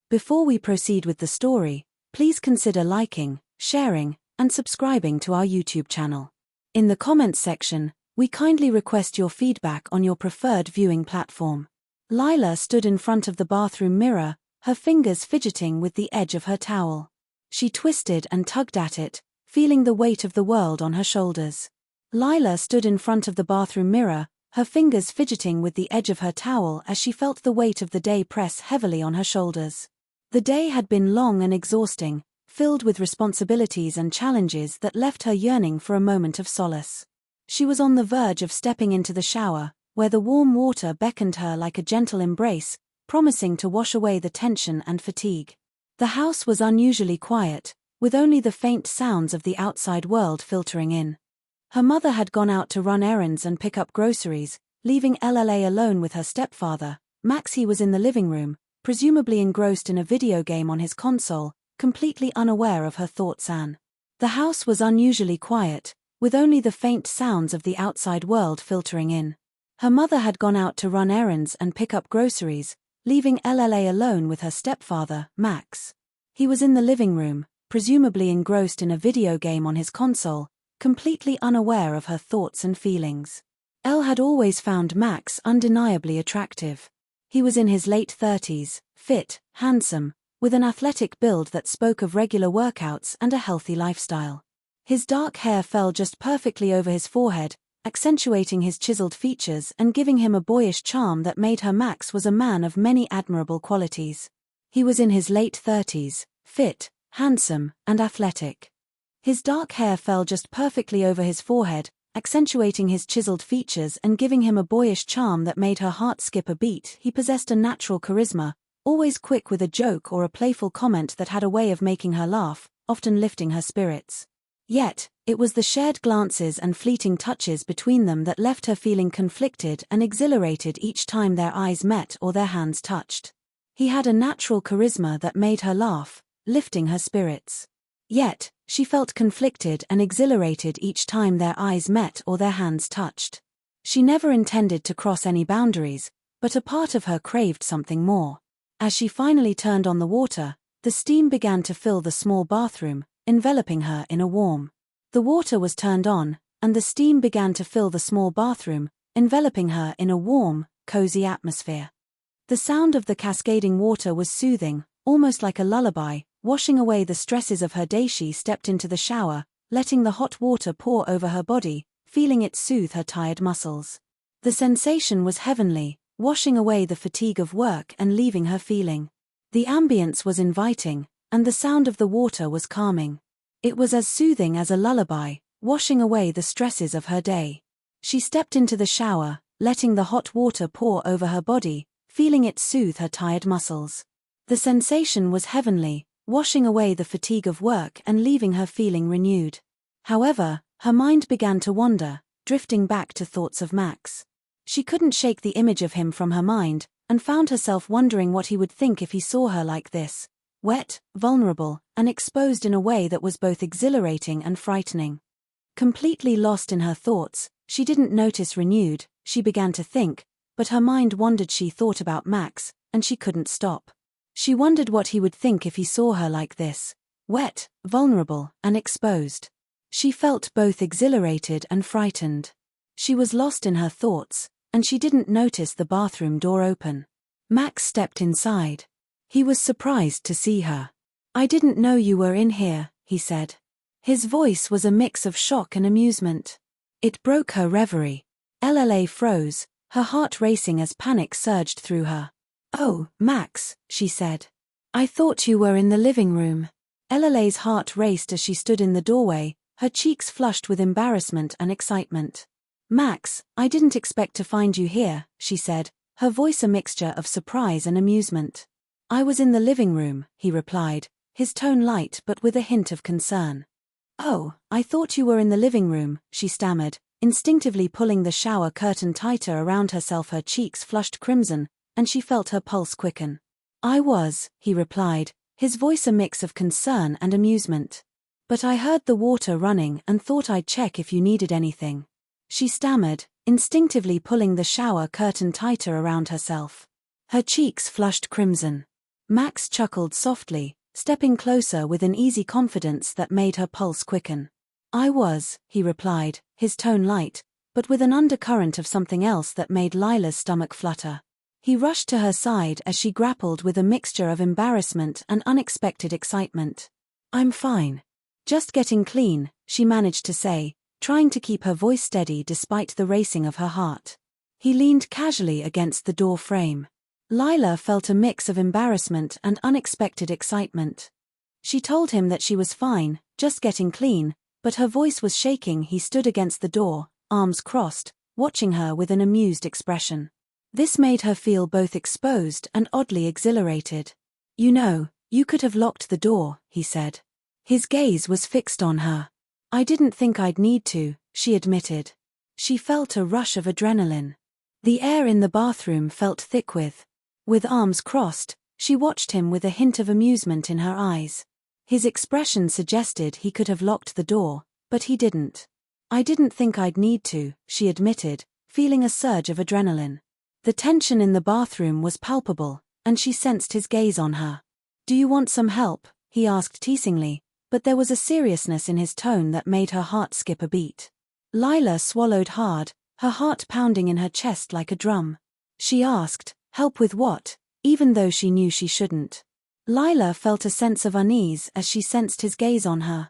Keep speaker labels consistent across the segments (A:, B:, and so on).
A: Before we proceed with the story, please consider liking, sharing, and subscribing to our YouTube channel. In the comments section, we kindly request your feedback on your preferred viewing platform. Lila stood in front of the bathroom mirror, her fingers fidgeting with the edge of her towel. She twisted and tugged at it, feeling the weight of the world on her shoulders. Lila stood in front of the bathroom mirror, her fingers fidgeting with the edge of her towel as she felt the weight of the day press heavily on her shoulders. The day had been long and exhausting, filled with responsibilities and challenges that left her yearning for a moment of solace. She was on the verge of stepping into the shower, where the warm water beckoned her like a gentle embrace, promising to wash away the tension and fatigue. The house was unusually quiet, with only the faint sounds of the outside world filtering in. Her mother had gone out to run errands and pick up groceries, leaving Ella alone with her stepfather. Max. He was in the living room, presumably engrossed in a video game on his console, completely unaware of her thoughts. The house was unusually quiet, with only the faint sounds of the outside world filtering in. Her mother had gone out to run errands and pick up groceries, leaving Ella alone with her stepfather, Max. He was in the living room, presumably engrossed in a video game on his console, completely unaware of her thoughts and feelings. Elle had always found Max undeniably attractive. He was in his late 30s, fit, handsome, with an athletic build that spoke of regular workouts and a healthy lifestyle. His dark hair fell just perfectly over his forehead, accentuating his chiseled features and giving him a boyish charm that made her. Max was a man of many admirable qualities. He was in his late 30s, fit, handsome, and athletic. His dark hair fell just perfectly over his forehead, accentuating his chiseled features and giving him a boyish charm that made her heart skip a beat. He possessed a natural charisma, always quick with a joke or a playful comment that had a way of making her laugh, often lifting her spirits. Yet, it was the shared glances and fleeting touches between them that left her feeling conflicted and exhilarated each time their eyes met or their hands touched. He had a natural charisma that made her laugh, lifting her spirits. Yet, she felt conflicted and exhilarated each time their eyes met or their hands touched. She never intended to cross any boundaries, but a part of her craved something more. As she finally turned on the water, the steam began to fill the small bathroom, enveloping her in a warm. The water was turned on, and the steam began to fill the small bathroom, enveloping her in a warm, cozy atmosphere. The sound of the cascading water was soothing, almost like a lullaby, washing away the stresses of her day. She stepped into the shower, letting the hot water pour over her body, feeling it soothe her tired muscles. The sensation was heavenly, washing away the fatigue of work and leaving her feeling. The ambience was inviting, and the sound of the water was calming. It was as soothing as a lullaby, washing away the stresses of her day. She stepped into the shower, letting the hot water pour over her body, feeling it soothe her tired muscles. The sensation was heavenly, washing away the fatigue of work and leaving her feeling renewed. However, her mind began to wander, drifting back to thoughts of Max. She couldn't shake the image of him from her mind, and found herself wondering what he would think if he saw her like this, wet, vulnerable, and exposed in a way that was both exhilarating and frightening. Completely lost in her thoughts, she didn't notice renewed, she began to think, but her mind wandered. She thought about Max, and she couldn't stop. She wondered what he would think if he saw her like this, wet, vulnerable, and exposed. She felt both exhilarated and frightened. She was lost in her thoughts, and she didn't notice the bathroom door open. Max stepped inside. He was surprised to see her. "I didn't know you were in here," he said. His voice was a mix of shock and amusement. It broke her reverie. Ella froze, her heart racing as panic surged through her. "Oh, Max," she said. "I thought you were in the living room." Ella's heart raced as she stood in the doorway, her cheeks flushed with embarrassment and excitement. "Max, I didn't expect to find you here," she said, her voice a mixture of surprise and amusement. "I was in the living room," he replied, his tone light but with a hint of concern. "Oh, I thought you were in the living room," she stammered, instinctively pulling the shower curtain tighter around herself. Her cheeks flushed crimson, and she felt her pulse quicken. "I was," he replied, his voice a mix of concern and amusement. "But I heard the water running and thought I'd check if you needed anything." She stammered, instinctively pulling the shower curtain tighter around herself. Her cheeks flushed crimson. Max chuckled softly, stepping closer with an easy confidence that made her pulse quicken. I was, he replied, his tone light, but with an undercurrent of something else that made Lila's stomach flutter. He rushed to her side as she grappled with a mixture of embarrassment and unexpected excitement. I'm fine. Just getting clean, she managed to say, trying to keep her voice steady despite the racing of her heart. He leaned casually against the door frame. Lila felt a mix of embarrassment and unexpected excitement. She told him that she was fine, just getting clean, but her voice was shaking. He stood against the door, arms crossed, watching her with an amused expression. This made her feel both exposed and oddly exhilarated. You know, you could have locked the door, he said. His gaze was fixed on her. I didn't think I'd need to, she admitted. She felt a rush of adrenaline. The air in the bathroom felt thick with arms crossed, she watched him with a hint of amusement in her eyes. His expression suggested he could have locked the door, but he didn't. I didn't think I'd need to, she admitted, feeling a surge of adrenaline. The tension in the bathroom was palpable, and she sensed his gaze on her. Do you want some help? He asked teasingly, but there was a seriousness in his tone that made her heart skip a beat. Lila swallowed hard, her heart pounding in her chest like a drum. She asked, help with what, even though she knew she shouldn't. Lila felt a sense of unease as she sensed his gaze on her.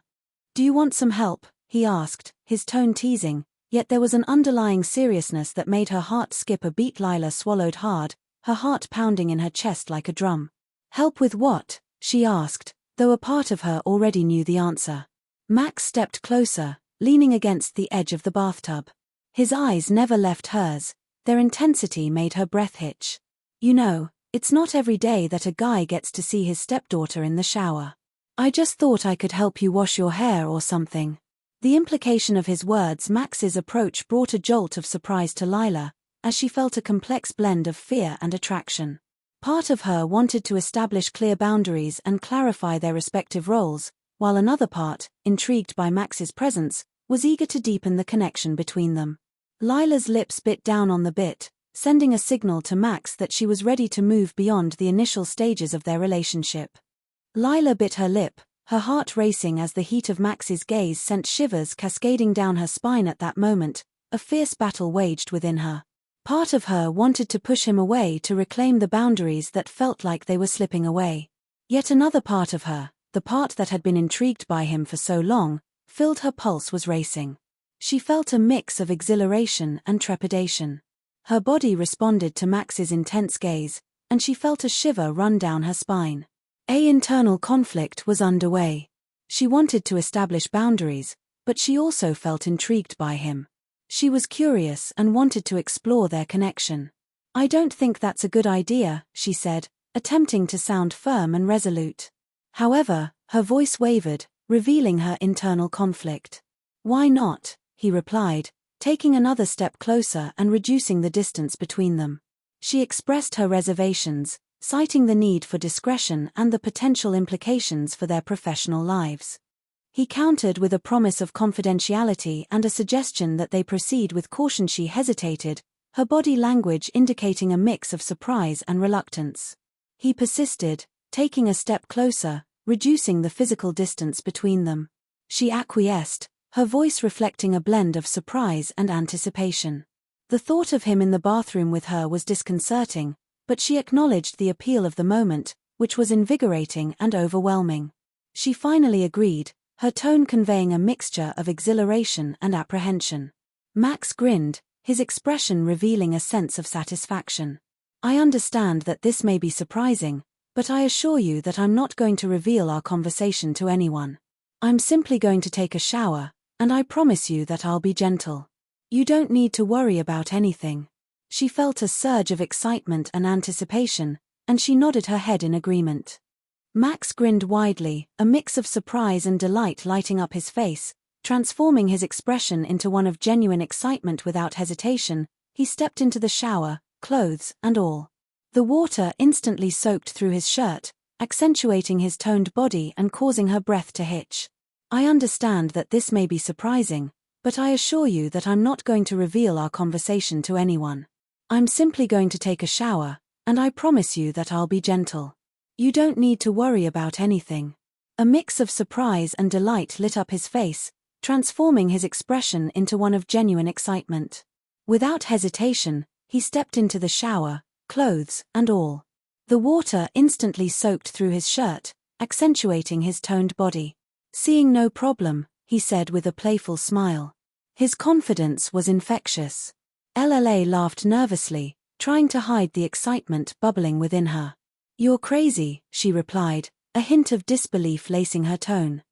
A: Do you want some help? He asked, his tone teasing, yet there was an underlying seriousness that made her heart skip a beat. Lila swallowed hard, her heart pounding in her chest like a drum. Help with what? She asked, though a part of her already knew the answer. Max stepped closer, leaning against the edge of the bathtub. His eyes never left hers, their intensity made her breath hitch. You know, it's not every day that a guy gets to see his stepdaughter in the shower. I just thought I could help you wash your hair or something. The implication of his words. Max's approach brought a jolt of surprise to Lila, as she felt a complex blend of fear and attraction. Part of her wanted to establish clear boundaries and clarify their respective roles, while another part, intrigued by Max's presence, was eager to deepen the connection between them. Lila's lips bit down on the bit, sending a signal to Max that she was ready to move beyond the initial stages of their relationship. Lila bit her lip, her heart racing as the heat of Max's gaze sent shivers cascading down her spine. At that moment, a fierce battle waged within her. Part of her wanted to push him away to reclaim the boundaries that felt like they were slipping away. Yet another part of her, the part that had been intrigued by him for so long, filled her pulse was racing. She felt a mix of exhilaration and trepidation. Her body responded to Max's intense gaze, and she felt a shiver run down her spine. An internal conflict was underway. She wanted to establish boundaries, but she also felt intrigued by him. She was curious and wanted to explore their connection. I don't think that's a good idea, she said, attempting to sound firm and resolute. However, her voice wavered, revealing her internal conflict. Why not? He replied, taking another step closer and reducing the distance between them. She expressed her reservations, citing the need for discretion and the potential implications for their professional lives. He countered with a promise of confidentiality and a suggestion that they proceed with caution. She hesitated, her body language indicating a mix of surprise and reluctance. He persisted, taking a step closer, reducing the physical distance between them. She acquiesced, her voice reflecting a blend of surprise and anticipation. The thought of him in the bathroom with her was disconcerting, but she acknowledged the appeal of the moment, which was invigorating and overwhelming. She finally agreed, her tone conveying a mixture of exhilaration and apprehension. Max grinned, his expression revealing a sense of satisfaction. I understand that this may be surprising, but I assure you that I'm not going to reveal our conversation to anyone. I'm simply going to take a shower, and I promise you that I'll be gentle. You don't need to worry about anything. She felt a surge of excitement and anticipation, and she nodded her head in agreement. Max grinned widely, a mix of surprise and delight lighting up his face, transforming his expression into one of genuine excitement. Without hesitation, he stepped into the shower, clothes and all. The water instantly soaked through his shirt, accentuating his toned body and causing her breath to hitch. I understand that this may be surprising, but I assure you that I'm not going to reveal our conversation to anyone. I'm simply going to take a shower, and I promise you that I'll be gentle. You don't need to worry about anything. A mix of surprise and delight lit up his face, transforming his expression into one of genuine excitement. Without hesitation, he stepped into the shower, clothes and all. The water instantly soaked through his shirt, accentuating his toned body. Seeing no problem, he said with a playful smile. His confidence was infectious. LLA laughed nervously, trying to hide the excitement bubbling within her. You're crazy, she replied, a hint of disbelief lacing her tone.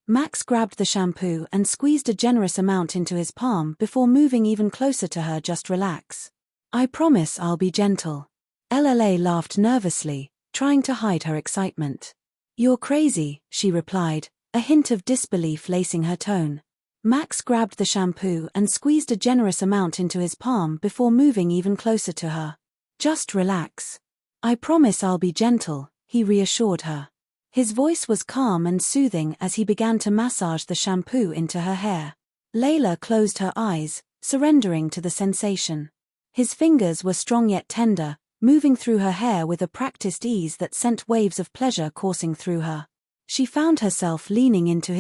A: Max grabbed the shampoo and squeezed a generous amount into his palm before moving even closer to her. Just relax. I promise I'll be gentle. LLA laughed nervously, trying to hide her excitement. You're crazy, she replied, a hint of disbelief lacing her tone. Max grabbed the shampoo and squeezed a generous amount into his palm before moving even closer to her. Just relax. I promise I'll be gentle, he reassured her. His voice was calm and soothing as he began to massage the shampoo into her hair. Layla closed her eyes, surrendering to the sensation. His fingers were strong yet tender, moving through her hair with a practiced ease that sent waves of pleasure coursing through her. She found herself leaning into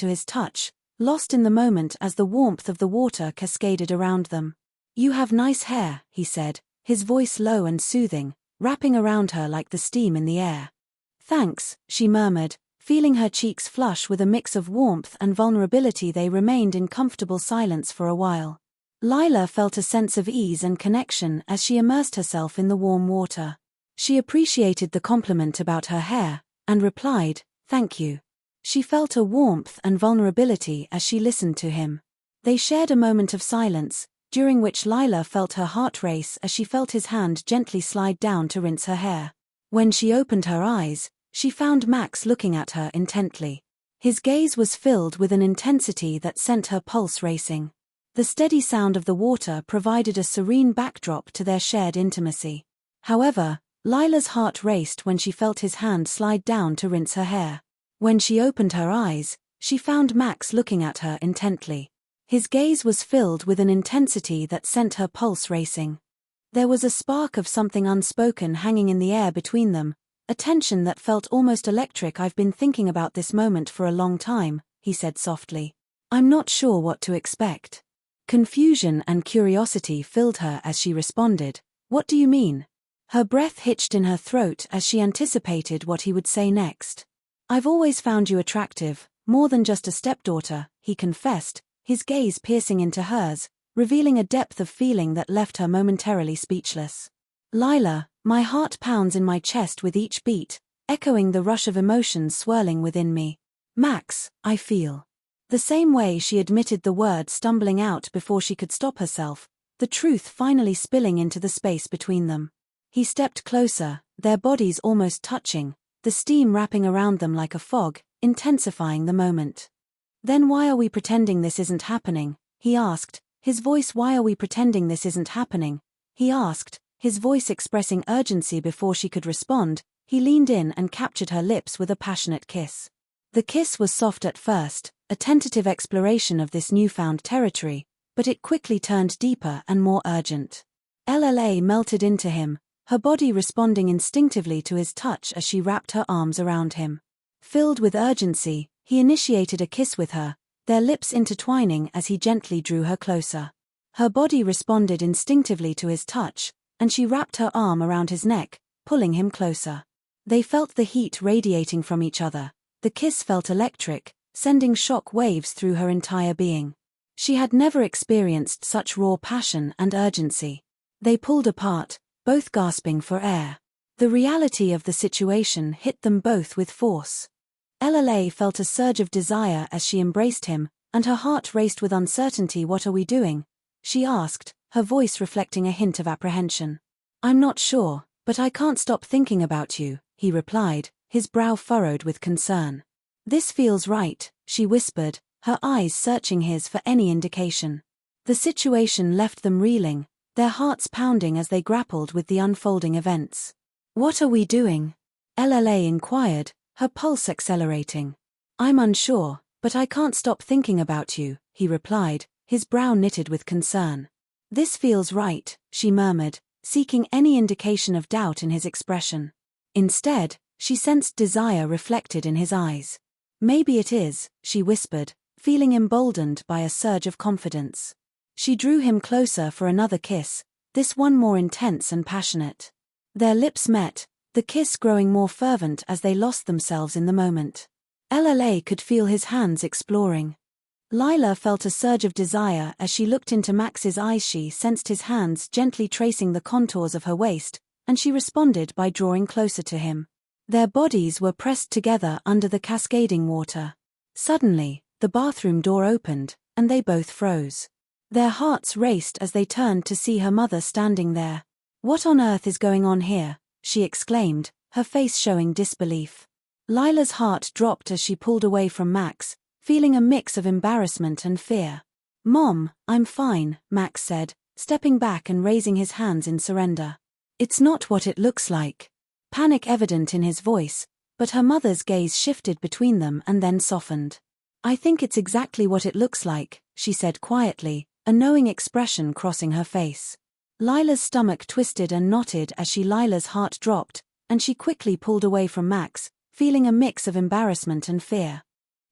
A: his touch. Lost in the moment as the warmth of the water cascaded around them. You have nice hair, he said, his voice low and soothing, wrapping around her like the steam in the air. Thanks, she murmured, feeling her cheeks flush with a mix of warmth and vulnerability. They remained in comfortable silence for a while. Lila felt a sense of ease and connection as she immersed herself in the warm water. She appreciated the compliment about her hair, and replied, "Thank you." She felt a warmth and vulnerability as she listened to him. They shared a moment of silence, during which Lila felt her heart race as she felt his hand gently slide down to rinse her hair. When she opened her eyes, she found Max looking at her intently. His gaze was filled with an intensity that sent her pulse racing. The steady sound of the water provided a serene backdrop to their shared intimacy. However, Lila's heart raced when she felt his hand slide down to rinse her hair. When she opened her eyes, she found Max looking at her intently. His gaze was filled with an intensity that sent her pulse racing. There was a spark of something unspoken hanging in the air between them, a tension that felt almost electric. I've been thinking about this moment for a long time, he said softly. I'm not sure what to expect. Confusion and curiosity filled her as she responded, What do you mean? Her breath hitched in her throat as she anticipated what he would say next. I've always found you attractive, more than just a stepdaughter, he confessed, his gaze piercing into hers, revealing a depth of feeling that left her momentarily speechless. Lila, my heart pounds in my chest with each beat, echoing the rush of emotions swirling within me. Max, I feel. The same way. She admitted the word, stumbling out before she could stop herself, the truth finally spilling into the space between them. He stepped closer, their bodies almost touching, the steam wrapping around them like a fog, intensifying the moment. Then why are we pretending this isn't happening? He asked, his voice. Why are we pretending this isn't happening? He asked, his voice expressing urgency. Before she could respond, he leaned in and captured her lips with a passionate kiss. The kiss was soft at first, a tentative exploration of this newfound territory, but it quickly turned deeper and more urgent. LLA melted into him, her body responding instinctively to his touch as she wrapped her arms around him. Filled with urgency, he initiated a kiss with her, their lips intertwining as he gently drew her closer. Her body responded instinctively to his touch, and she wrapped her arm around his neck, pulling him closer. They felt the heat radiating from each other. The kiss felt electric, sending shock waves through her entire being. She had never experienced such raw passion and urgency. They pulled apart, both gasping for air. The reality of the situation hit them both with force. LLA felt a surge of desire as she embraced him, and her heart raced with uncertainty. What are we doing? She asked, her voice reflecting a hint of apprehension. I'm not sure, but I can't stop thinking about you, he replied, his brow furrowed with concern. This feels right, she whispered, her eyes searching his for any indication. The situation left them reeling, their hearts pounding as they grappled with the unfolding events. What are we doing? LLA inquired, her pulse accelerating. I'm unsure, but I can't stop thinking about you, he replied, his brow knitted with concern. This feels right, she murmured, seeking any indication of doubt in his expression. Instead, she sensed desire reflected in his eyes. "Maybe it is," she whispered, feeling emboldened by a surge of confidence. She drew him closer for another kiss, this one more intense and passionate. Their lips met, the kiss growing more fervent as they lost themselves in the moment. Lla could feel his hands exploring. Lila felt a surge of desire as she looked into Max's eyes. She sensed his hands gently tracing the contours of her waist, and she responded by drawing closer to him. Their bodies were pressed together under the cascading water. Suddenly, the bathroom door opened, and they both froze. Their hearts raced as they turned to see her mother standing there. "What on earth is going on here?" she exclaimed, her face showing disbelief. Lila's heart dropped as she pulled away from Max, feeling a mix of embarrassment and fear. "Mom, I'm fine," Max said, stepping back and raising his hands in surrender. "It's not what it looks like." Panic evident in his voice, but her mother's gaze shifted between them and then softened. "I think it's exactly what it looks like," she said quietly, a knowing expression crossing her face. Lila's stomach twisted and knotted as Lila's heart dropped, and she quickly pulled away from Max, feeling a mix of embarrassment and fear.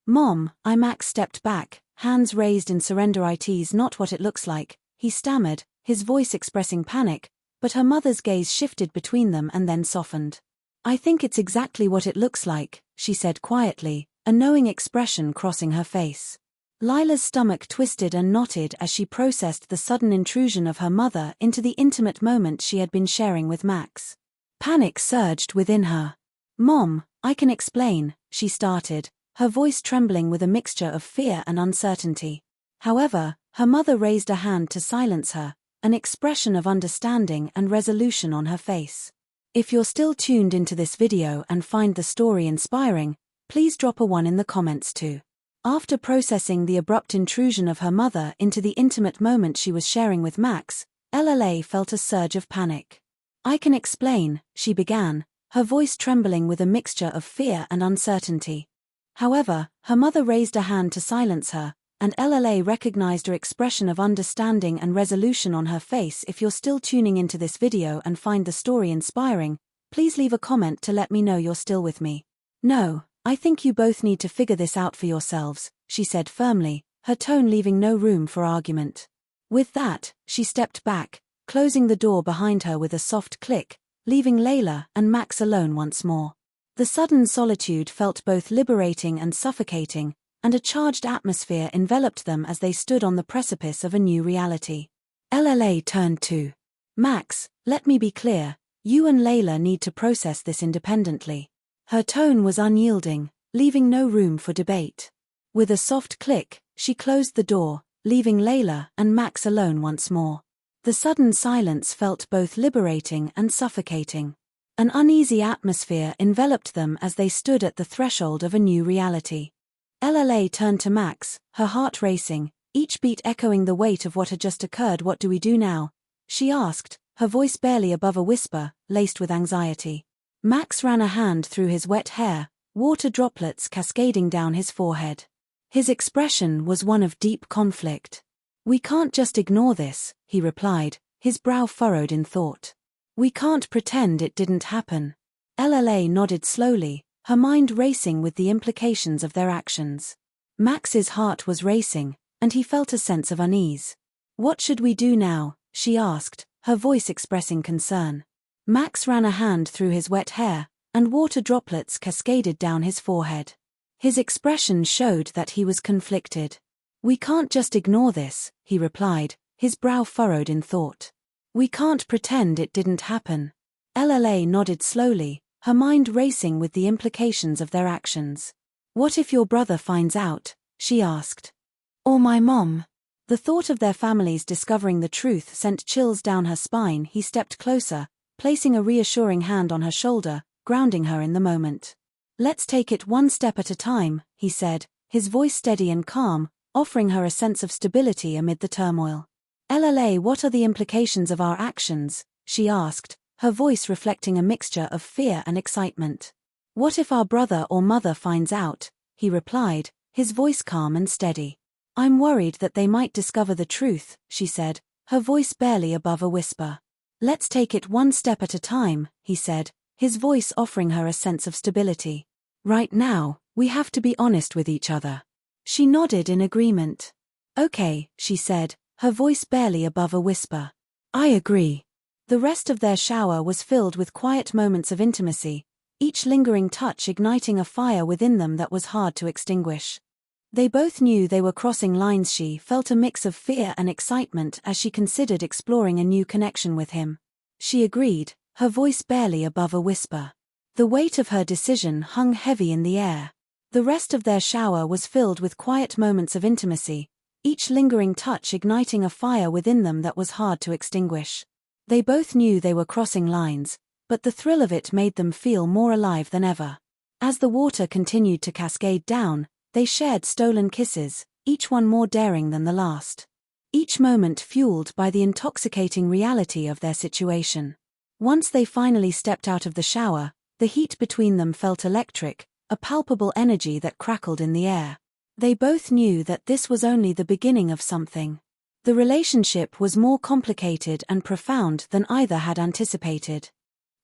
A: "Mom, Max stepped back, hands raised in surrender. "It's not what it looks like," he stammered, his voice expressing panic, but her mother's gaze shifted between them and then softened. "I think it's exactly what it looks like," she said quietly, a knowing expression crossing her face. Lila's stomach twisted and knotted as she processed the sudden intrusion of her mother into the intimate moment she had been sharing with Max. Panic surged within her. "Mom, I can explain," she started, her voice trembling with a mixture of fear and uncertainty. However, her mother raised a hand to silence her, an expression of understanding and resolution on her face. If you're still tuned into this video and find the story inspiring, please drop a 1 in the comments too. After processing the abrupt intrusion of her mother into the intimate moment she was sharing with Max, Lla felt a surge of panic. "I can explain," she began, her voice trembling with a mixture of fear and uncertainty. However, her mother raised a hand to silence her, and Lla recognized her expression of understanding and resolution on her face. If you're still tuning into this video and find the story inspiring, please leave a comment to let me know you're still with me. "No, I think you both need to figure this out for yourselves," she said firmly, her tone leaving no room for argument. With that, she stepped back, closing the door behind her with a soft click, leaving Layla and Max alone once more. The sudden solitude felt both liberating and suffocating, and a charged atmosphere enveloped them as they stood on the precipice of a new reality. Lla turned to Max. "Let me be clear, you and Layla need to process this independently." Her tone was unyielding, leaving no room for debate. With a soft click, she closed the door, leaving Layla and Max alone once more. The sudden silence felt both liberating and suffocating. An uneasy atmosphere enveloped them as they stood at the threshold of a new reality. Lla turned to Max, her heart racing, each beat echoing the weight of what had just occurred. "What do we do now?" she asked, her voice barely above a whisper, laced with anxiety. Max ran a hand through his wet hair, water droplets cascading down his forehead. His expression was one of deep conflict. "We can't just ignore this," he replied, his brow furrowed in thought. "We can't pretend it didn't happen." Lla nodded slowly, her mind racing with the implications of their actions. Max's heart was racing, and he felt a sense of unease. "What should we do now?" she asked, her voice expressing concern. Max ran a hand through his wet hair, and water droplets cascaded down his forehead. His expression showed that he was conflicted. "We can't just ignore this," he replied, his brow furrowed in thought. "We can't pretend it didn't happen." Lla nodded slowly, her mind racing with the implications of their actions. "What if your brother finds out?" she asked. "Or my mom?" The thought of their families discovering the truth sent chills down her spine. He stepped closer, placing a reassuring hand on her shoulder, grounding her in the moment. "Let's take it one step at a time," he said, his voice steady and calm, offering her a sense of stability amid the turmoil. "Lla, what are the implications of our actions?" she asked, her voice reflecting a mixture of fear and excitement. "What if our brother or mother finds out?" he replied, his voice calm and steady. "I'm worried that they might discover the truth," she said, her voice barely above a whisper. Let's take it one step at a time, he said, his voice offering her a sense of stability. Right now, we have to be honest with each other. She nodded in agreement. Okay, she said, her voice barely above a whisper. I agree. The rest of their shower was filled with quiet moments of intimacy, each lingering touch igniting a fire within them that was hard to extinguish. They both knew they were crossing lines. She felt a mix of fear and excitement as she considered exploring a new connection with him. She agreed, her voice barely above a whisper. The weight of her decision hung heavy in the air. The rest of their shower was filled with quiet moments of intimacy, each lingering touch igniting a fire within them that was hard to extinguish. They both knew they were crossing lines, but the thrill of it made them feel more alive than ever. As the water continued to cascade down, they shared stolen kisses, each one more daring than the last. Each moment fueled by the intoxicating reality of their situation. Once they finally stepped out of the shower, the heat between them felt electric, a palpable energy that crackled in the air. They both knew that this was only the beginning of something. The relationship was more complicated and profound than either had anticipated.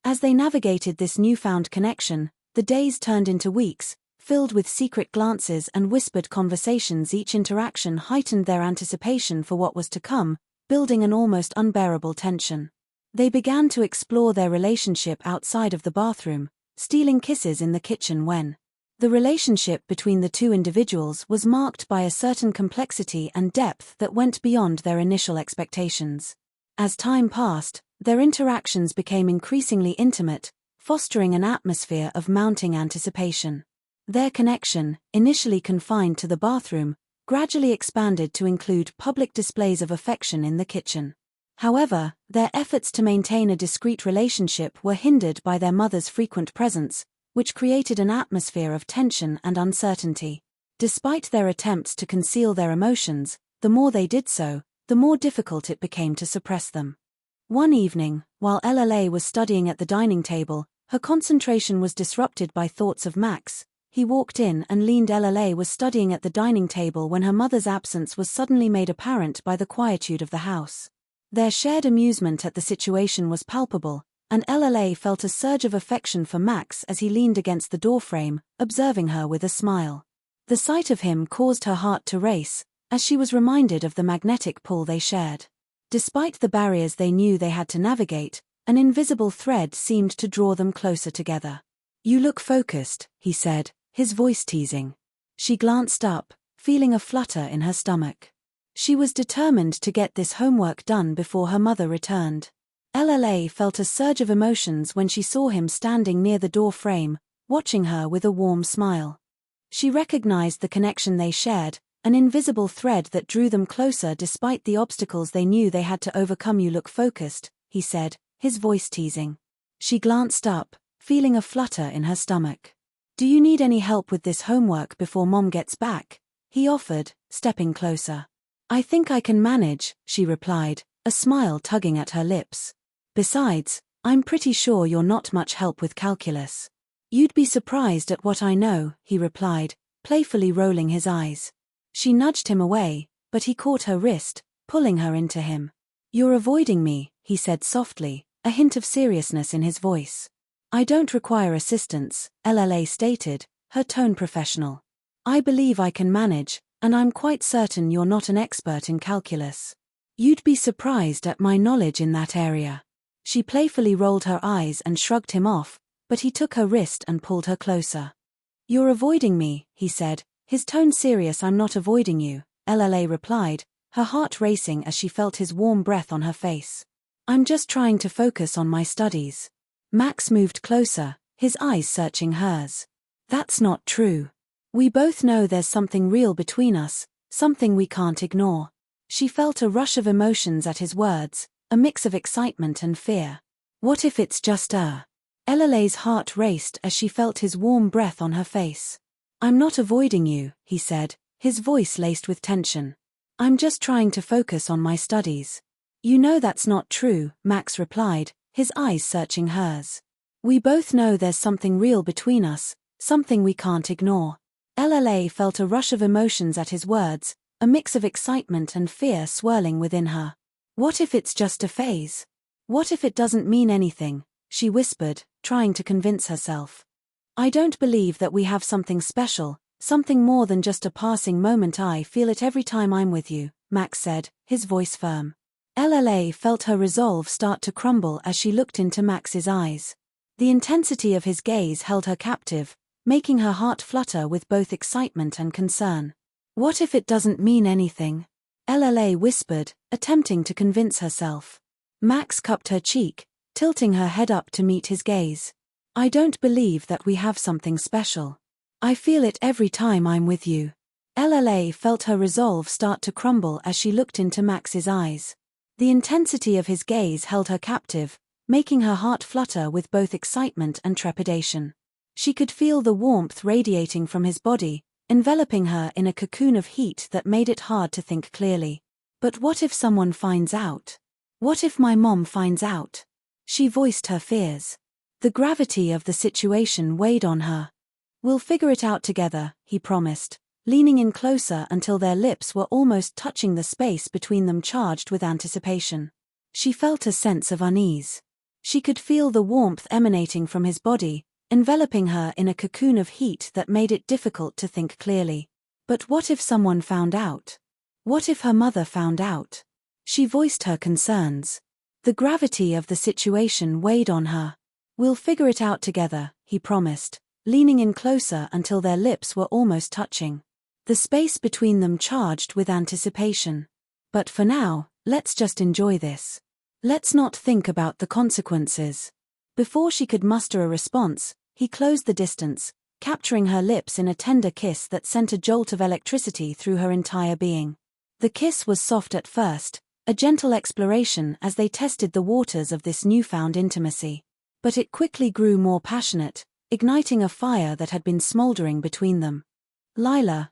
A: As they navigated this newfound connection, the days turned into weeks, filled with secret glances and whispered conversations. Each interaction heightened their anticipation for what was to come, building an almost unbearable tension. They began to explore their relationship outside of the bathroom, stealing kisses in the kitchen when the relationship between the two individuals was marked by a certain complexity and depth that went beyond their initial expectations. As time passed, their interactions became increasingly intimate, fostering an atmosphere of mounting anticipation. Their connection, initially confined to the bathroom, gradually expanded to include public displays of affection in the kitchen. However, their efforts to maintain a discreet relationship were hindered by their mother's frequent presence, which created an atmosphere of tension and uncertainty. Despite their attempts to conceal their emotions, the more they did so, the more difficult it became to suppress them. One evening, while LLA was studying at the dining table, her concentration was disrupted by thoughts of Max. He walked in and leaned. LLA was studying at the dining table when her mother's absence was suddenly made apparent by the quietude of the house. Their shared amusement at the situation was palpable, and LLA felt a surge of affection for Max as he leaned against the doorframe, observing her with a smile. The sight of him caused her heart to race, as she was reminded of the magnetic pull they shared. Despite the barriers they knew they had to navigate, an invisible thread seemed to draw them closer together. "You look focused," he said, his voice teasing. She glanced up, feeling a flutter in her stomach. She was determined to get this homework done before her mother returned. LLA felt a surge of emotions when she saw him standing near the door frame, watching her with a warm smile. She recognized the connection they shared, an invisible thread that drew them closer despite the obstacles they knew they had to overcome. "You look focused," he said, his voice teasing. She glanced up, feeling a flutter in her stomach. "Do you need any help with this homework before Mom gets back?" he offered, stepping closer. "I think I can manage," she replied, a smile tugging at her lips. "Besides, I'm pretty sure you're not much help with calculus." "You'd be surprised at what I know," he replied, playfully rolling his eyes. She nudged him away, but he caught her wrist, pulling her into him. "You're avoiding me," he said softly, a hint of seriousness in his voice. "I don't require assistance," LLA stated, her tone professional. "I believe I can manage, and I'm quite certain you're not an expert in calculus. You'd be surprised at my knowledge in that area." She playfully rolled her eyes and shrugged him off, but he took her wrist and pulled her closer. "You're avoiding me," he said, his tone serious. "I'm not avoiding you," LLA replied, her heart racing as she felt his warm breath on her face. "I'm just trying to focus on my studies." Max moved closer, his eyes searching hers. "That's not true. We both know there's something real between us, something we can't ignore." She felt a rush of emotions at his words, a mix of excitement and fear. What if it's just LLA's heart raced as she felt his warm breath on her face. "I'm not avoiding you," he said, his voice laced with tension. "I'm just trying to focus on my studies." "You know that's not true," Max replied, his eyes searching hers. "We both know there's something real between us, something we can't ignore." LLA felt a rush of emotions at his words, a mix of excitement and fear swirling within her. What if it's just a phase? What if it doesn't mean anything? She whispered, trying to convince herself. I don't believe that we have something special, something more than just a passing moment. I feel it every time I'm with you, Max said, his voice firm. Lala felt her resolve start to crumble as she looked into Max's eyes. The intensity of his gaze held her captive, making her heart flutter with both excitement and concern. What if it doesn't mean anything? Lala whispered, attempting to convince herself. Max cupped her cheek, tilting her head up to meet his gaze. I don't believe that we have something special. I feel it every time I'm with you. Lala felt her resolve start to crumble as she looked into Max's eyes. The intensity of his gaze held her captive, making her heart flutter with both excitement and trepidation. She could feel the warmth radiating from his body, enveloping her in a cocoon of heat that made it hard to think clearly. But what if someone finds out? What if my mom finds out? She voiced her fears. The gravity of the situation weighed on her. We'll figure it out together, he promised, leaning in closer until their lips were almost touching the space between them, charged with anticipation. She felt a sense of unease. She could feel the warmth emanating from his body, enveloping her in a cocoon of heat that made it difficult to think clearly. But what if someone found out? What if her mother found out? She voiced her concerns. The gravity of the situation weighed on her. We'll figure it out together, he promised, leaning in closer until their lips were almost touching. The space between them charged with anticipation. But for now, let's just enjoy this. Let's not think about the consequences. Before she could muster a response, he closed the distance, capturing her lips in a tender kiss that sent a jolt of electricity through her entire being. The kiss was soft at first, a gentle exploration as they tested the waters of this newfound intimacy. But it quickly grew more passionate, igniting a fire that had been smoldering between them. Lila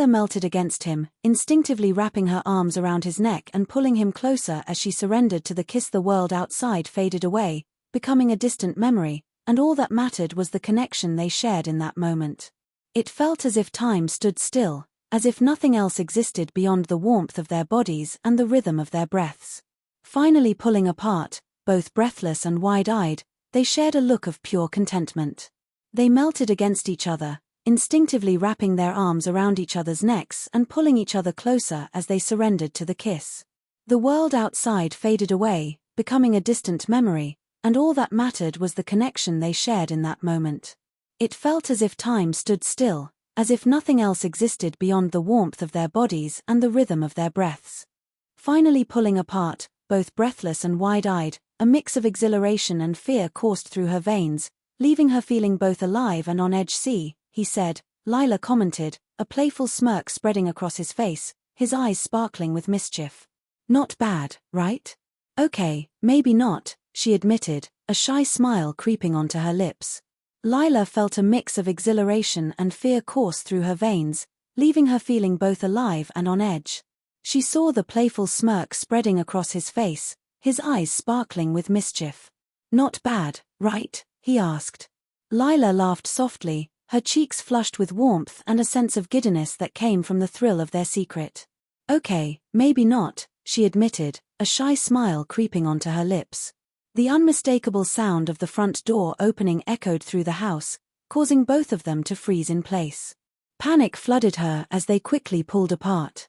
A: melted against him, instinctively wrapping her arms around his neck and pulling him closer as she surrendered to the kiss. The world outside faded away, becoming a distant memory, and all that mattered was the connection they shared in that moment. It felt as if time stood still, as if nothing else existed beyond the warmth of their bodies and the rhythm of their breaths. Finally pulling apart, both breathless and wide-eyed, they shared a look of pure contentment. They melted against each other, instinctively wrapping their arms around each other's necks and pulling each other closer as they surrendered to the kiss. The world outside faded away, becoming a distant memory, and all that mattered was the connection they shared in that moment. It felt as if time stood still, as if nothing else existed beyond the warmth of their bodies and the rhythm of their breaths. Finally pulling apart, both breathless and wide-eyed, a mix of exhilaration and fear coursed through her veins, leaving her feeling both alive and on edge. See, he said, Lila commented, a playful smirk spreading across his face, his eyes sparkling with mischief. Not bad, right? Okay, maybe not, she admitted, a shy smile creeping onto her lips. Lila felt a mix of exhilaration and fear course through her veins, leaving her feeling both alive and on edge. She saw the playful smirk spreading across his face, his eyes sparkling with mischief. Not bad, right? He asked. Lila laughed softly, her cheeks flushed with warmth and a sense of giddiness that came from the thrill of their secret. Okay, maybe not, she admitted, a shy smile creeping onto her lips. The unmistakable sound of the front door opening echoed through the house, causing both of them to freeze in place. Panic flooded her as they quickly pulled apart.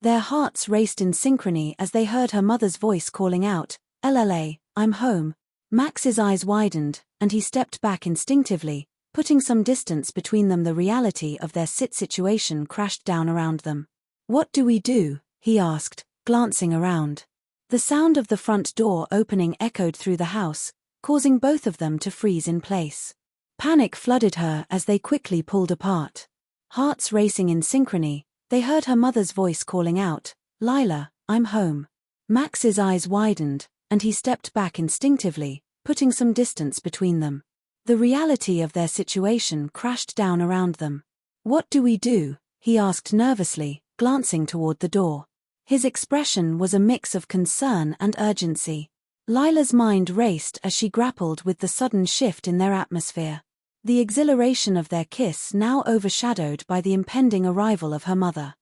A: Their hearts raced in synchrony as they heard her mother's voice calling out, "Lala, I'm home." Max's eyes widened, and he stepped back instinctively, putting some distance between them. The reality of their situation crashed down around them. What do we do? He asked, glancing around. The sound of the front door opening echoed through the house, causing both of them to freeze in place. Panic flooded her as they quickly pulled apart. Hearts racing in synchrony, they heard her mother's voice calling out, "Lila, I'm home." Max's eyes widened, and he stepped back instinctively, putting some distance between them. The reality of their situation crashed down around them. What do we do? He asked nervously, glancing toward the door. His expression was a mix of concern and urgency. Lila's mind raced as she grappled with the sudden shift in their atmosphere. The exhilaration of their kiss now overshadowed by the impending arrival of her mother.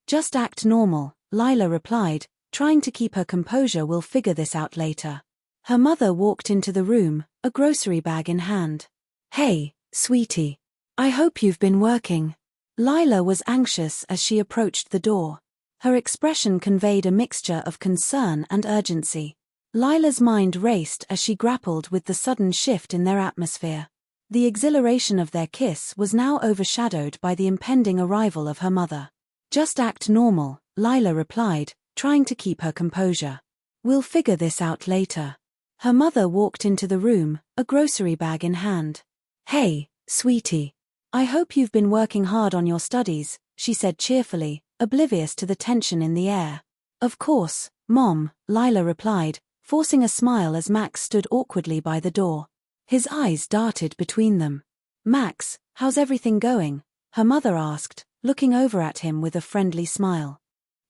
A: Just act normal, Lila replied, trying to keep her composure. We'll figure this out later. Her mother walked into the room, a grocery bag in hand. "Hey, sweetie. I hope you've been working." Lila was anxious as she approached the door. Her expression conveyed a mixture of concern and urgency. Lila's mind raced as she grappled with the sudden shift in their atmosphere. The exhilaration of their kiss was now overshadowed by the impending arrival of her mother. "Just act normal," Lila replied, trying to keep her composure. "We'll figure this out later." Her mother walked into the room, a grocery bag in hand. "Hey, sweetie. I hope you've been working hard on your studies," she said cheerfully, oblivious to the tension in the air. "Of course, Mom," Lila replied, forcing a smile as Max stood awkwardly by the door. His eyes darted between them. "Max, how's everything going?" her mother asked, looking over at him with a friendly smile.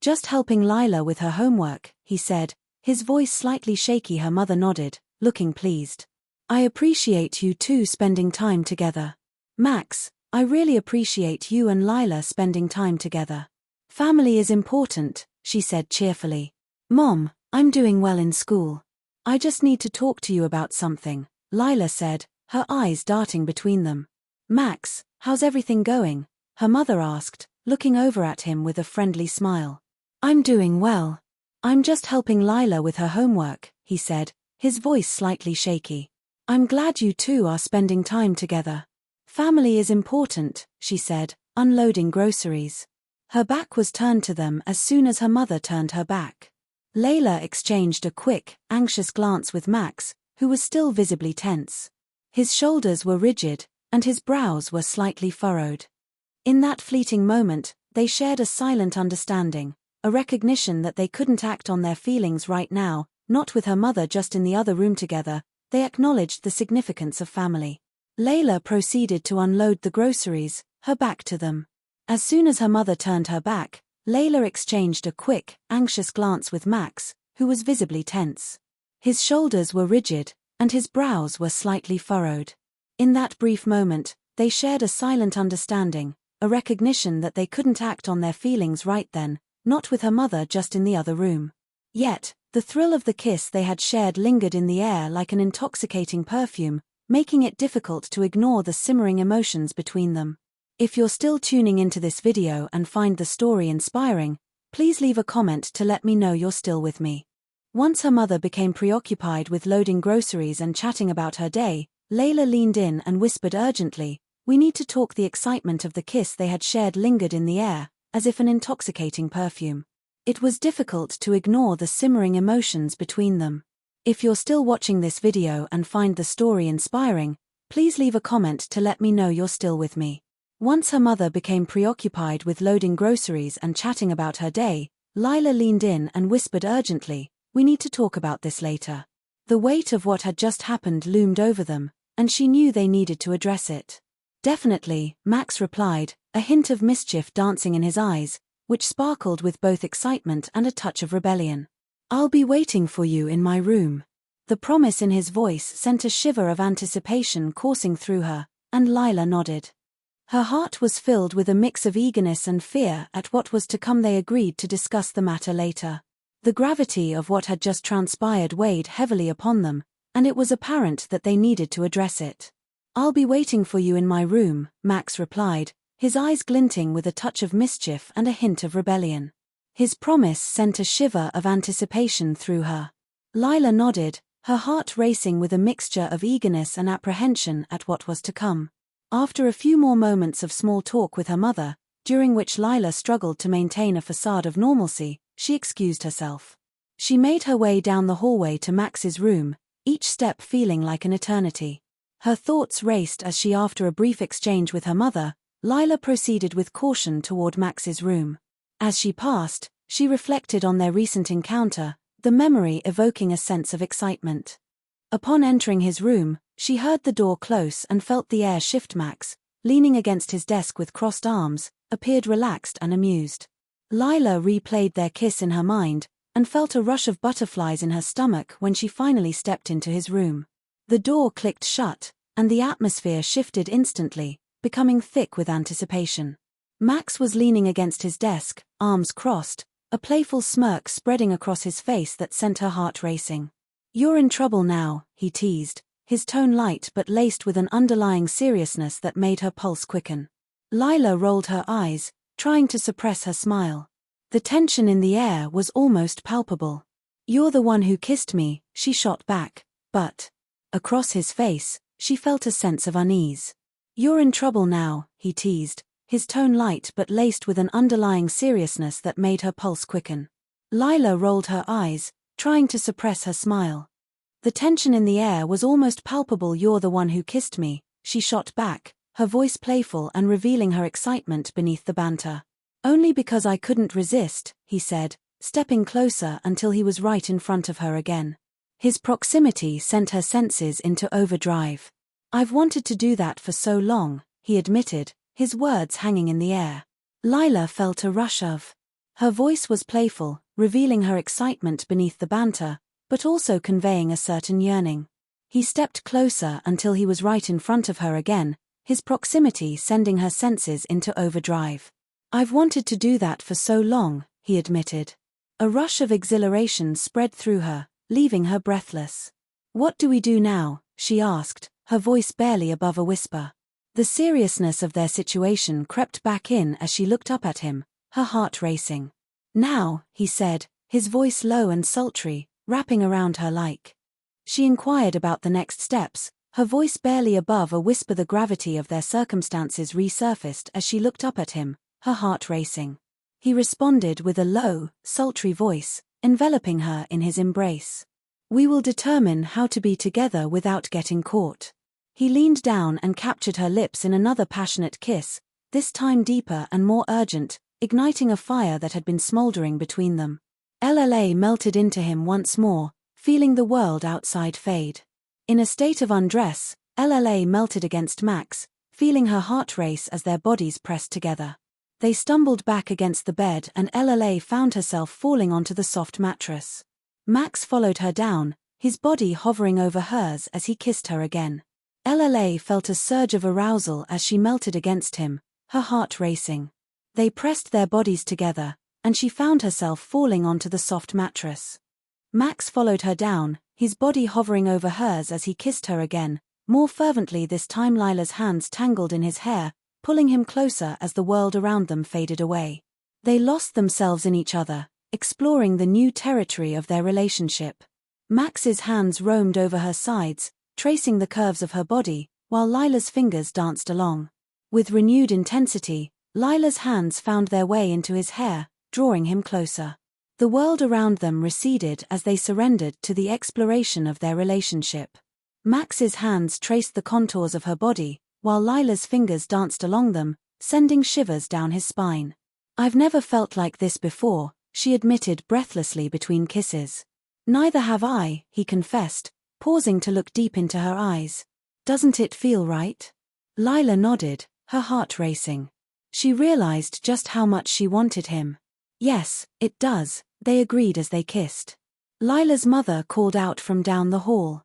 A: "Just helping Lila with her homework," he said, his voice slightly shaky. Her mother nodded, looking pleased. "I appreciate you two spending time together." "Max, I really appreciate you and Lila spending time together. Family is important," she said cheerfully. "Mom, I'm doing well in school. I just need to talk to you about something," Lila said, her eyes darting between them. "Max, how's everything going?" her mother asked, looking over at him with a friendly smile. "I'm doing well. I'm just helping Lila with her homework," he said, his voice slightly shaky. "I'm glad you two are spending time together. Family is important," she said, unloading groceries. Her back was turned to them as soon as her mother turned her back. Layla exchanged a quick, anxious glance with Max, who was still visibly tense. His shoulders were rigid, and his brows were slightly furrowed. In that fleeting moment, they shared a silent understanding, a recognition that they couldn't act on their feelings right now, not with her mother just in the other room together. They acknowledged the significance of family. Layla proceeded to unload the groceries, her back to them. As soon as her mother turned her back, Layla exchanged a quick, anxious glance with Max, who was visibly tense. His shoulders were rigid, and his brows were slightly furrowed. In that brief moment, they shared a silent understanding, a recognition that they couldn't act on their feelings right then, not with her mother just in the other room. Yet, the thrill of the kiss they had shared lingered in the air like an intoxicating perfume, making it difficult to ignore the simmering emotions between them. If you're still tuning into this video and find the story inspiring, please leave a comment to let me know you're still with me. Once her mother became preoccupied with loading groceries and chatting about her day, Layla leaned in and whispered urgently, "We need to talk." The excitement of the kiss they had shared lingered in the air, as if an intoxicating perfume. It was difficult to ignore the simmering emotions between them. If you're still watching this video and find the story inspiring, please leave a comment to let me know you're still with me. Once her mother became preoccupied with loading groceries and chatting about her day, Layla leaned in and whispered urgently, "We need to talk about this later." The weight of what had just happened loomed over them, and she knew they needed to address it. "Definitely," Max replied, a hint of mischief dancing in his eyes, which sparkled with both excitement and a touch of rebellion. "I'll be waiting for you in my room." The promise in his voice sent a shiver of anticipation coursing through her, and Layla nodded. Her heart was filled with a mix of eagerness and fear at what was to come. They agreed to discuss the matter later. The gravity of what had just transpired weighed heavily upon them, and it was apparent that they needed to address it. "I'll be waiting for you in my room," Max replied, his eyes glinting with a touch of mischief and a hint of rebellion. His promise sent a shiver of anticipation through her. Layla nodded, her heart racing with a mixture of eagerness and apprehension at what was to come. After a few more moments of small talk with her mother, during which Layla struggled to maintain a facade of normalcy, she excused herself. She made her way down the hallway to Max's room, each step feeling like an eternity. Her thoughts raced as she, after a brief exchange with her mother, Layla proceeded with caution toward Max's room. As she passed, she reflected on their recent encounter, the memory evoking a sense of excitement. Upon entering his room, she heard the door close and felt the air shift. Max, leaning against his desk with crossed arms, appeared relaxed and amused. Layla replayed their kiss in her mind, and felt a rush of butterflies in her stomach when she finally stepped into his room. The door clicked shut, and the atmosphere shifted instantly, becoming thick with anticipation. Max was leaning against his desk, arms crossed, a playful smirk spreading across his face that sent her heart racing. "You're in trouble now," he teased, his tone light but laced with an underlying seriousness that made her pulse quicken. Lila rolled her eyes, trying to suppress her smile. The tension in the air was almost palpable. "You're the one who kissed me," she shot back, but across his face, she felt a sense of unease. "You're in trouble now," he teased, his tone light but laced with an underlying seriousness that made her pulse quicken. Lila rolled her eyes, trying to suppress her smile. The tension in the air was almost palpable. "You're the one who kissed me," she shot back, her voice playful and revealing her excitement beneath the banter. "Only because I couldn't resist," he said, stepping closer until he was right in front of her again. His proximity sent her senses into overdrive. "I've wanted to do that for so long," he admitted, his words hanging in the air. Lila felt a rush of. Her voice was playful, revealing her excitement beneath the banter, but also conveying a certain yearning. He stepped closer until he was right in front of her again, his proximity sending her senses into overdrive. "I've wanted to do that for so long," he admitted. A rush of exhilaration spread through her, leaving her breathless. "What do we do now?" she asked, her voice barely above a whisper. The seriousness of their situation crept back in as she looked up at him, her heart racing. "Now," he said, his voice low and sultry, wrapping around her like. She inquired about the next steps, her voice barely above a whisper. The gravity of their circumstances resurfaced as she looked up at him, her heart racing. He responded with a low, sultry voice, enveloping her in his embrace. "We will determine how to be together without getting caught." He leaned down and captured her lips in another passionate kiss, this time deeper and more urgent, igniting a fire that had been smoldering between them. Lila melted into him once more, feeling the world outside fade. In a state of undress, Lila melted against Max, feeling her heart race as their bodies pressed together. They stumbled back against the bed and Lila found herself falling onto the soft mattress. Max followed her down, his body hovering over hers as he kissed her again. Lila felt a surge of arousal as she melted against him, her heart racing. They pressed their bodies together, and she found herself falling onto the soft mattress. Max followed her down, his body hovering over hers as he kissed her again, more fervently this time. Lila's hands tangled in his hair, pulling him closer as the world around them faded away. They lost themselves in each other, exploring the new territory of their relationship. Max's hands roamed over her sides, tracing the curves of her body, while Lila's fingers danced along. With renewed intensity, Lila's hands found their way into his hair, drawing him closer. The world around them receded as they surrendered to the exploration of their relationship. Max's hands traced the contours of her body, while Lila's fingers danced along them, sending shivers down his spine. "I've never felt like this before," she admitted breathlessly between kisses. "Neither have I," he confessed, pausing to look deep into her eyes. "Doesn't it feel right?" Lila nodded, her heart racing. She realized just how much she wanted him. "Yes, it does," they agreed as they kissed. Lila's mother called out from down the hall.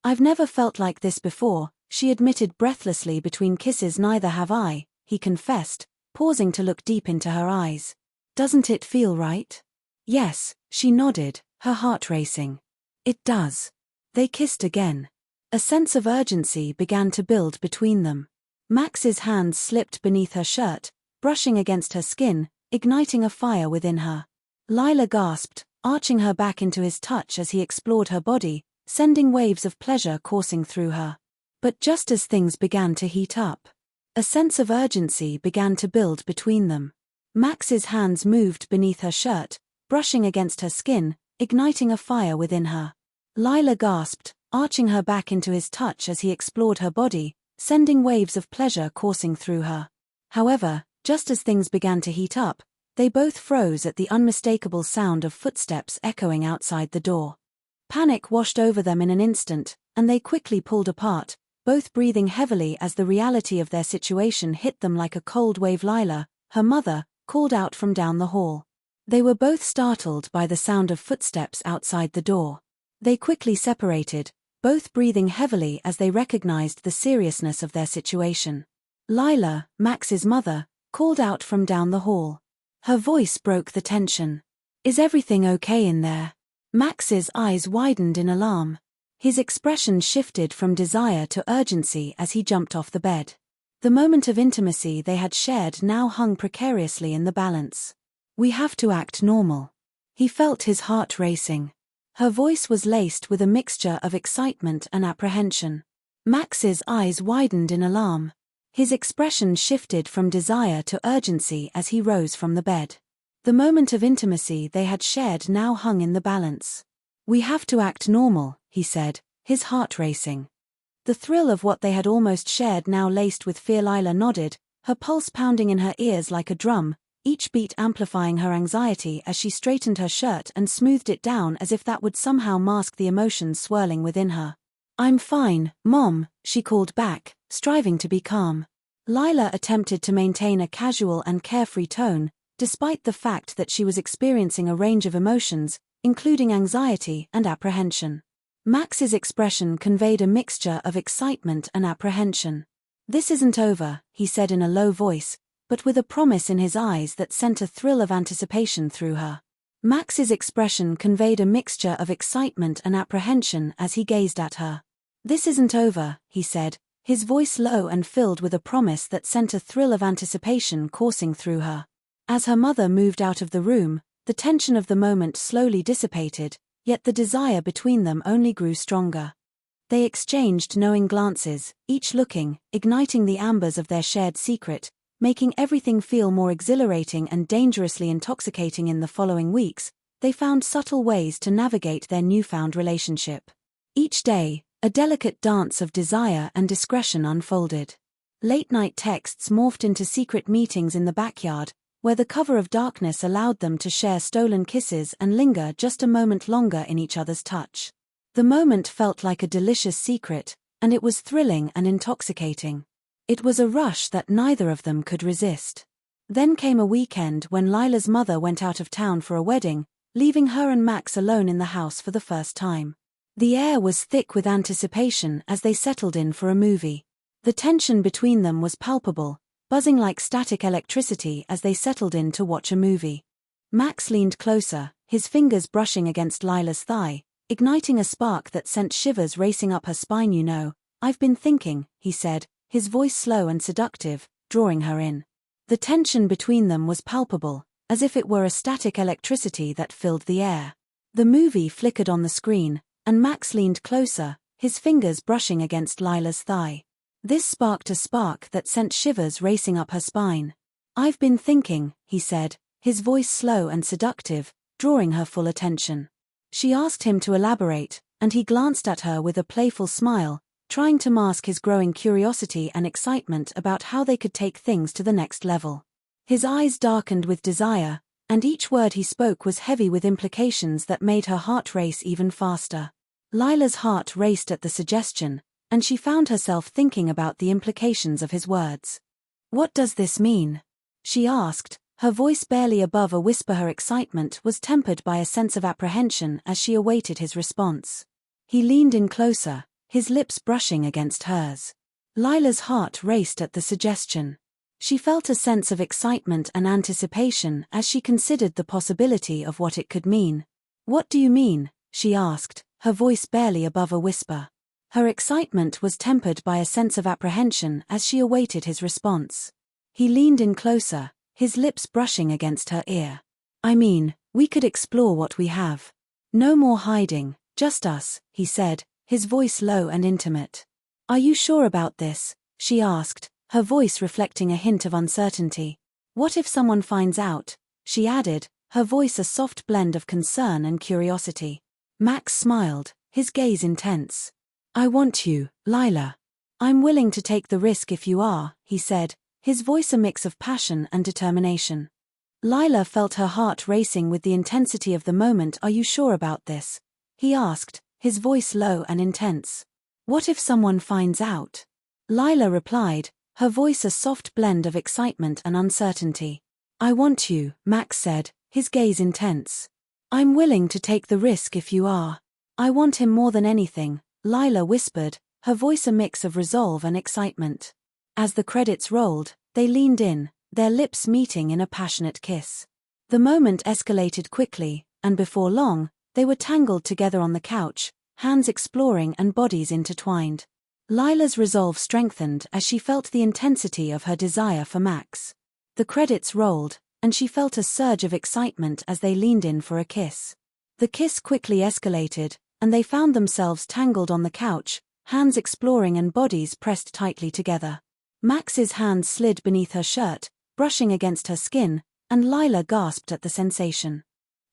A: "I've never felt like this before," she admitted breathlessly between kisses. "Neither have I," he confessed, pausing to look deep into her eyes. "Doesn't it feel right?" "Yes," she nodded, her heart racing. "It does." They kissed again. A sense of urgency began to build between them. Max's hands slipped beneath her shirt, brushing against her skin, igniting a fire within her. Lila gasped, arching her back into his touch as he explored her body, sending waves of pleasure coursing through her. But just as things began to heat up, a sense of urgency began to build between them. Max's hands moved beneath her shirt, brushing against her skin, igniting a fire within her. Lila gasped, arching her back into his touch as he explored her body, sending waves of pleasure coursing through her. However, just as things began to heat up, they both froze at the unmistakable sound of footsteps echoing outside the door. Panic washed over them in an instant, and they quickly pulled apart, both breathing heavily as the reality of their situation hit them like a cold wave. Lila, her mother, called out from down the hall. They were both startled by the sound of footsteps outside the door. They quickly separated, both breathing heavily as they recognized the seriousness of their situation. Lila, Max's mother, called out from down the hall. Her voice broke the tension. "Is everything okay in there?" Max's eyes widened in alarm. His expression shifted from desire to urgency as he jumped off the bed. The moment of intimacy they had shared now hung precariously in the balance. "We have to act normal." He felt his heart racing. Her voice was laced with a mixture of excitement and apprehension. Max's eyes widened in alarm. His expression shifted from desire to urgency as he rose from the bed. The moment of intimacy they had shared now hung in the balance. "We have to act normal," he said, his heart racing. The thrill of what they had almost shared now laced with fear. Lila nodded, her pulse pounding in her ears like a drum, each beat amplifying her anxiety as she straightened her shirt and smoothed it down as if that would somehow mask the emotions swirling within her. "I'm fine, Mom," she called back, striving to be calm. Lila attempted to maintain a casual and carefree tone, despite the fact that she was experiencing a range of emotions, including anxiety and apprehension. Max's expression conveyed a mixture of excitement and apprehension. "This isn't over," he said in a low voice, but with a promise in his eyes that sent a thrill of anticipation through her. Max's expression conveyed a mixture of excitement and apprehension as he gazed at her. "This isn't over," he said, his voice low and filled with a promise that sent a thrill of anticipation coursing through her. As her mother moved out of the room, the tension of the moment slowly dissipated, yet the desire between them only grew stronger. They exchanged knowing glances, each looking, igniting the embers of their shared secret, making everything feel more exhilarating and dangerously intoxicating. In the following weeks, they found subtle ways to navigate their newfound relationship. Each day, a delicate dance of desire and discretion unfolded. Late-night texts morphed into secret meetings in the backyard, where the cover of darkness allowed them to share stolen kisses and linger just a moment longer in each other's touch. The moment felt like a delicious secret, and it was thrilling and intoxicating. It was a rush that neither of them could resist. Then came a weekend when Lila's mother went out of town for a wedding, leaving her and Max alone in the house for the first time. The air was thick with anticipation as they settled in for a movie. The tension between them was palpable, buzzing like static electricity as they settled in to watch a movie. Max leaned closer, his fingers brushing against Lila's thigh, igniting a spark that sent shivers racing up her spine. "You know, I've been thinking," he said, his voice slow and seductive, drawing her in. The tension between them was palpable, as if it were a static electricity that filled the air. The movie flickered on the screen, and Max leaned closer, his fingers brushing against Lila's thigh. This sparked a spark that sent shivers racing up her spine. "I've been thinking," he said, his voice slow and seductive, drawing her full attention. She asked him to elaborate, and he glanced at her with a playful smile, trying to mask his growing curiosity and excitement about how they could take things to the next level. His eyes darkened with desire, and each word he spoke was heavy with implications that made her heart race even faster. Lila's heart raced at the suggestion, and she found herself thinking about the implications of his words. "What does this mean?" she asked, her voice barely above a whisper. Her excitement was tempered by a sense of apprehension as she awaited his response. He leaned in closer, his lips brushing against hers. Lila's heart raced at the suggestion. She felt a sense of excitement and anticipation as she considered the possibility of what it could mean. "What do you mean?" she asked, her voice barely above a whisper. Her excitement was tempered by a sense of apprehension as she awaited his response. He leaned in closer, his lips brushing against her ear. "I mean, we could explore what we have. No more hiding, just us," he said, his voice low and intimate. "Are you sure about this?" she asked, her voice reflecting a hint of uncertainty. "What if someone finds out?" she added, her voice a soft blend of concern and curiosity. Max smiled, his gaze intense. "I want you, Lila. I'm willing to take the risk if you are," he said, his voice a mix of passion and determination. Lila felt her heart racing with the intensity of the moment. "Are you sure about this?" he asked, his voice low and intense. "What if someone finds out?" Lila replied, her voice a soft blend of excitement and uncertainty. "I want you," Max said, his gaze intense. "I'm willing to take the risk if you are." "I want him more than anything," Lila whispered, her voice a mix of resolve and excitement. As the credits rolled, they leaned in, their lips meeting in a passionate kiss. The moment escalated quickly, and before long, They were tangled together on the couch, hands exploring and bodies intertwined. Lila's resolve strengthened as she felt the intensity of her desire for Max. The credits rolled, and she felt a surge of excitement as they leaned in for a kiss. The kiss quickly escalated, and they found themselves tangled on the couch, hands exploring and bodies pressed tightly together. Max's hands slid beneath her shirt, brushing against her skin, and Lila gasped at the sensation.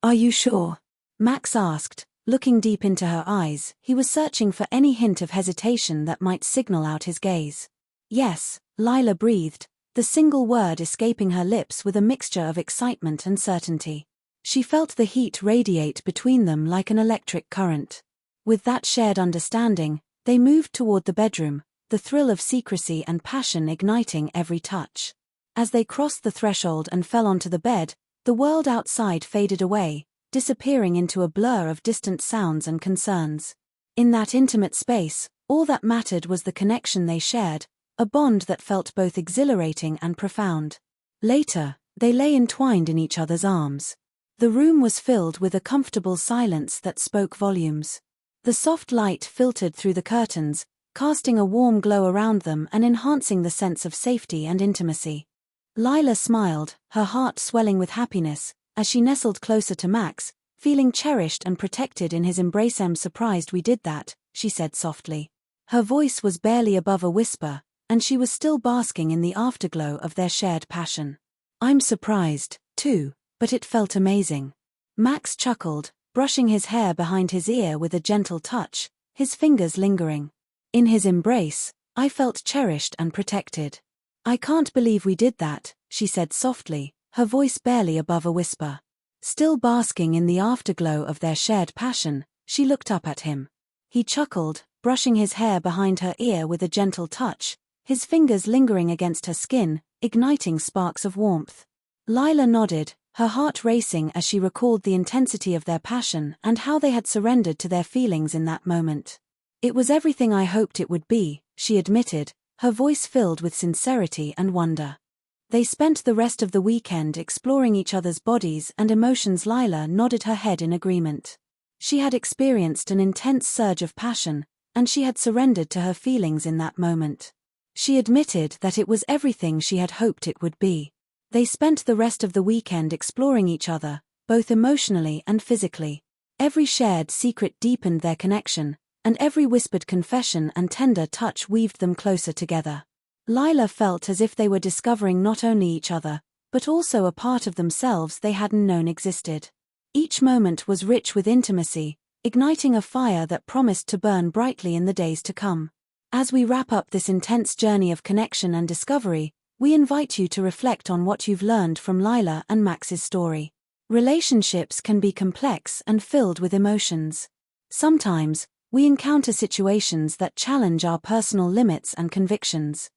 A: "Are you sure?" Max asked, looking deep into her eyes. He was searching for any hint of hesitation that might signal out his gaze. "Yes," Lila breathed, the single word escaping her lips with a mixture of excitement and certainty. She felt the heat radiate between them like an electric current. With that shared understanding, they moved toward the bedroom, the thrill of secrecy and passion igniting every touch. As they crossed the threshold and fell onto the bed, the world outside faded away, disappearing into a blur of distant sounds and concerns. In that intimate space, all that mattered was the connection they shared, a bond that felt both exhilarating and profound. Later, they lay entwined in each other's arms. The room was filled with a comfortable silence that spoke volumes. The soft light filtered through the curtains, casting a warm glow around them and enhancing the sense of safety and intimacy. Lila smiled, her heart swelling with happiness, as she nestled closer to Max, feeling cherished and protected in his embrace. "I'm surprised we did that," she said softly. Her voice was barely above a whisper, and she was still basking in the afterglow of their shared passion. "I'm surprised, too, but it felt amazing." Max chuckled, brushing his hair behind his ear with a gentle touch, his fingers lingering. In his embrace, I felt cherished and protected. "I can't believe we did that," she said softly, her voice barely above a whisper. Still basking in the afterglow of their shared passion, she looked up at him. He chuckled, brushing his hair behind her ear with a gentle touch, his fingers lingering against her skin, igniting sparks of warmth. Lila nodded, her heart racing as she recalled the intensity of their passion and how they had surrendered to their feelings in that moment. "It was everything I hoped it would be," she admitted, her voice filled with sincerity and wonder. They spent the rest of the weekend exploring each other's bodies and emotions. Lila nodded her head in agreement. She had experienced an intense surge of passion, and she had surrendered to her feelings in that moment. She admitted that it was everything she had hoped it would be. They spent the rest of the weekend exploring each other, both emotionally and physically. Every shared secret deepened their connection, and every whispered confession and tender touch weaved them closer together. Lila felt as if they were discovering not only each other, but also a part of themselves they hadn't known existed. Each moment was rich with intimacy, igniting a fire that promised to burn brightly in the days to come. As we wrap up this intense journey of connection and discovery, we invite you to reflect on what you've learned from Lila and Max's story. Relationships can be complex and filled with emotions. Sometimes, we encounter situations that challenge our personal limits and convictions.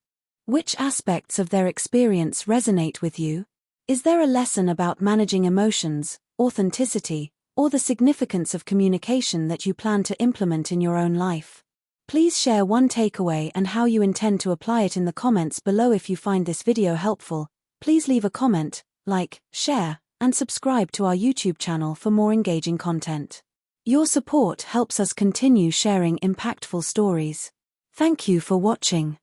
A: Which aspects of their experience resonate with you? Is there a lesson about managing emotions, authenticity, or the significance of communication that you plan to implement in your own life? Please share one takeaway and how you intend to apply it in the comments below. If you find this video helpful, please leave a comment, like, share, and subscribe to our YouTube channel for more engaging content. Your support helps us continue sharing impactful stories. Thank you for watching.